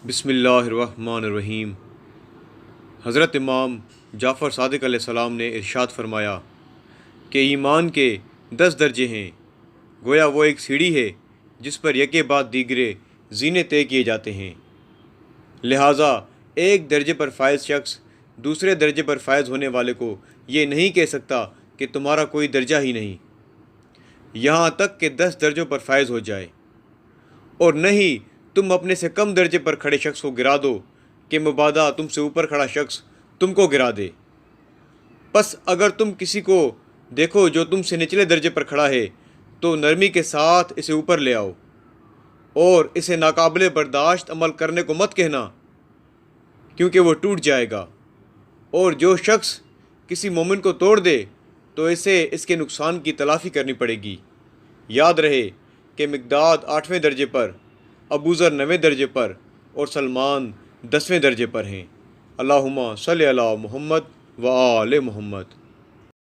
بسم اللہ الرحمن الرحیم۔ حضرت امام جعفر صادق علیہ السلام نے ارشاد فرمایا کہ ایمان کے 10 درجے ہیں، گویا وہ ایک سیڑھی ہے جس پر یکے بعد دیگرے زینے طے کیے جاتے ہیں۔ لہٰذا ایک درجے پر فائز شخص دوسرے درجے پر فائز ہونے والے کو یہ نہیں کہہ سکتا کہ تمہارا کوئی درجہ ہی نہیں، یہاں تک کہ 10 درجوں پر فائز ہو جائے، اور نہ ہی تم اپنے سے کم درجے پر کھڑے شخص کو گرا دو کہ مبادا تم سے اوپر کھڑا شخص تم کو گرا دے۔ پس اگر تم کسی کو دیکھو جو تم سے نچلے درجے پر کھڑا ہے تو نرمی کے ساتھ اسے اوپر لے آؤ، اور اسے ناقابل برداشت عمل کرنے کو مت کہنا، کیونکہ وہ ٹوٹ جائے گا، اور جو شخص کسی مومن کو توڑ دے تو اسے اس کے نقصان کی تلافی کرنی پڑے گی۔ یاد رہے کہ مقداد 8ویں درجے پر، ابوذر 9ویں درجے پر اور سلمان 10ویں درجے پر ہیں۔ اللہم صلی علی محمد و آل محمد۔